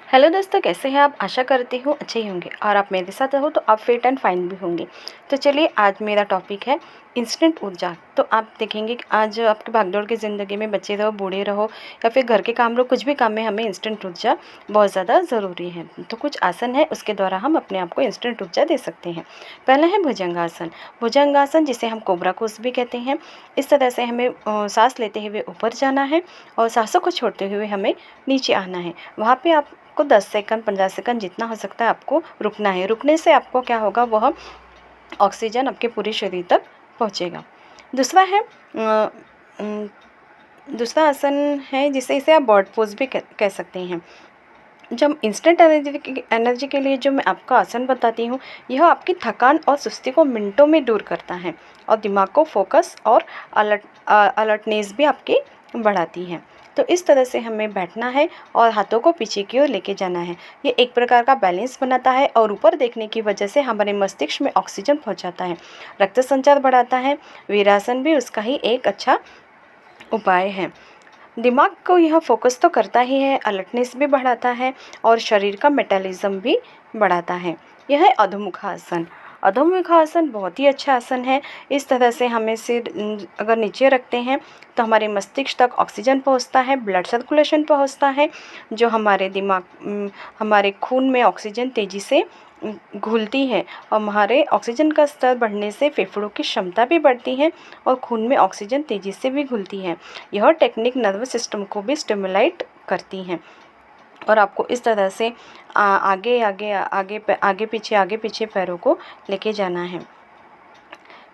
Hello दोस्तों, कैसे हैं आप? आशा करती हूँ अच्छे ही होंगे और आप मेरे साथ हो तो आप फिट एंड फाइन भी होंगे। तो चलिए, आज मेरा टॉपिक है इंस्टेंट ऊर्जा। तो आप देखेंगे कि आज आपकी भागदौड़ की ज़िंदगी में बच्चे रहो, बूढ़े रहो या फिर घर के काम रहो, कुछ भी काम में हमें इंस्टेंट ऊर्जा बहुत ज़्यादा ज़रूरी है। तो कुछ आसन है, उसके द्वारा हम अपने आप को इंस्टेंट ऊर्जा दे सकते हैं। पहला है भुजंगासन। भुजंगासन जिसे हम कोबरा कोस भी कहते हैं। इस तरह से हमें सांस लेते हुए ऊपर जाना है और सांसों को छोड़ते हुए हमें नीचे आना है। वहाँ पे आपको 10 सेकंड 50 सेकंड जितना हो सकता है आपको रुकना है। रुकने से आपको क्या होगा, वह ऑक्सीजन आपके पूरे शरीर तक पहुँचेगा। दूसरा है दूसरा आसन है जिसे इसे आप बर्ड पोज भी कह सकते हैं। जब इंस्टेंट एनर्जी के लिए जो मैं आपको आसन बताती हूँ, यह आपकी थकान और सुस्ती को मिनटों में दूर करता है और दिमाग को फोकस और अलर्टनेस भी आपकी बढ़ाती है। तो इस तरह से हमें बैठना है और हाथों को पीछे की ओर लेके जाना है। ये एक प्रकार का बैलेंस बनाता है और ऊपर देखने की वजह से हमारे मस्तिष्क में ऑक्सीजन पहुंचाता है, रक्त संचार बढ़ाता है। वीरासन भी उसका ही एक अच्छा उपाय है। दिमाग को यह फोकस तो करता ही है, अलर्टनेस भी बढ़ाता है और शरीर का मेटाबॉलिज्म भी बढ़ाता है। यह है अधोमुखासन। अधोमुखासन बहुत ही अच्छा आसन है। इस तरह से हमें सिर अगर नीचे रखते हैं तो हमारे मस्तिष्क तक ऑक्सीजन पहुंचता है, ब्लड सर्कुलेशन पहुंचता है, जो हमारे खून में ऑक्सीजन तेज़ी से घुलती है और हमारे ऑक्सीजन का स्तर बढ़ने से फेफड़ों की क्षमता भी बढ़ती है और खून में ऑक्सीजन तेज़ी से भी घुलती है। यह टेक्निक नर्वस सिस्टम को भी स्टिमुलेट करती हैं और आपको इस तरह से आगे पीछे पैरों को लेके जाना है।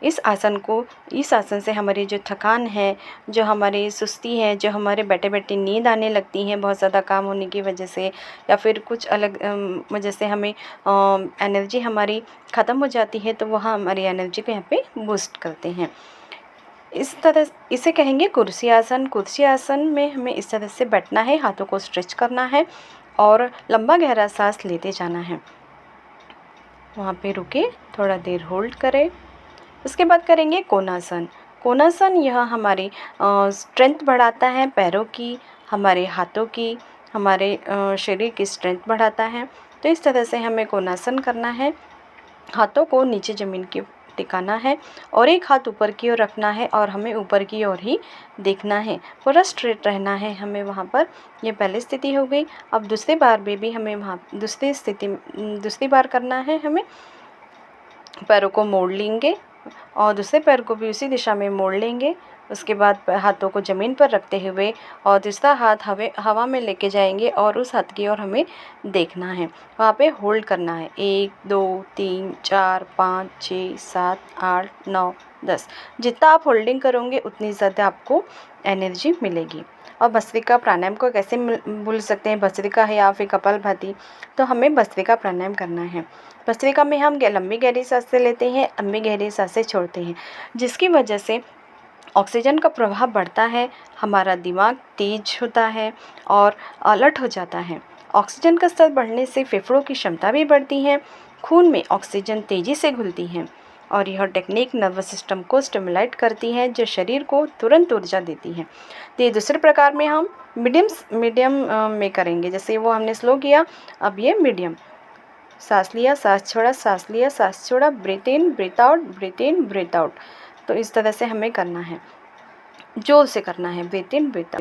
इस आसन से हमारी जो थकान है, जो हमारी सुस्ती है, जो हमारे बैठे बैठे नींद आने लगती है बहुत ज़्यादा काम होने की वजह से, या फिर कुछ अलग वजह से हमें एनर्जी हमारी ख़त्म हो जाती है, तो वह हमारी एनर्जी को यहाँ पे बूस्ट करते हैं। इस तरह इसे कहेंगे कुर्सी आसन। कुर्सी आसन में हमें इस तरह से बैठना है, हाथों को स्ट्रेच करना है और लंबा गहरा सांस लेते जाना है। वहाँ पे रुके, थोड़ा देर होल्ड करें। उसके बाद करेंगे कोणासन। कोणासन यह हमारी स्ट्रेंथ बढ़ाता है, पैरों की, हमारे हाथों की, हमारे शरीर की स्ट्रेंथ बढ़ाता है। तो इस तरह से हमें कोणासन करना है। हाथों को नीचे ज़मीन की टिकाना है और एक हाथ ऊपर की ओर रखना है और हमें ऊपर की ओर ही देखना है, पूरा स्ट्रेट रहना है हमें वहाँ पर। ये पहली स्थिति हो गई। अब दूसरी बार में भी हमें वहाँ दूसरी बार करना है। हमें पैरों को मोड़ लेंगे और दूसरे पैर को भी उसी दिशा में मोड़ लेंगे। उसके बाद हाथों को ज़मीन पर रखते हुए और दूसरा हाथ हवा में लेके जाएंगे और उस हाथ की ओर हमें देखना है। वहाँ पे होल्ड करना है 1 2 3 4 5 6 7 8 9 10। जितना आप होल्डिंग करोगे उतनी ज़्यादा आपको एनर्जी मिलेगी। और भस्त्रिका प्राणायाम को कैसे भूल सकते हैं? भस्त्रिका है या फिर कपालभाति, तो हमें भस्त्रिका प्राणायाम करना है। भस्त्रिका में हम लंबी गहरी सांसें लेते हैं, लंबी गहरी सांसें छोड़ते हैं, जिसकी वजह से ऑक्सीजन का प्रवाह बढ़ता है, हमारा दिमाग तेज होता है और अलर्ट हो जाता है। ऑक्सीजन का स्तर बढ़ने से फेफड़ों की क्षमता भी बढ़ती है, खून में ऑक्सीजन तेज़ी से घुलती है और यह टेक्निक नर्वस सिस्टम को स्टिमुलेट करती है, जो शरीर को तुरंत ऊर्जा देती है। तो ये दूसरे प्रकार में हम मीडियम में करेंगे। जैसे वो हमने स्लो किया, अब ये मीडियम। सांस लिया, सांस छोड़ा, सांस लिया, सांस छोड़ा, ब्रीथ इन, ब्रीथ आउट, ब्रीथ इन, ब्रीथ आउट। तो इस तरह से हमें करना है, जोर से करना है, ब्रीथ इन, ब्रीथ आउट।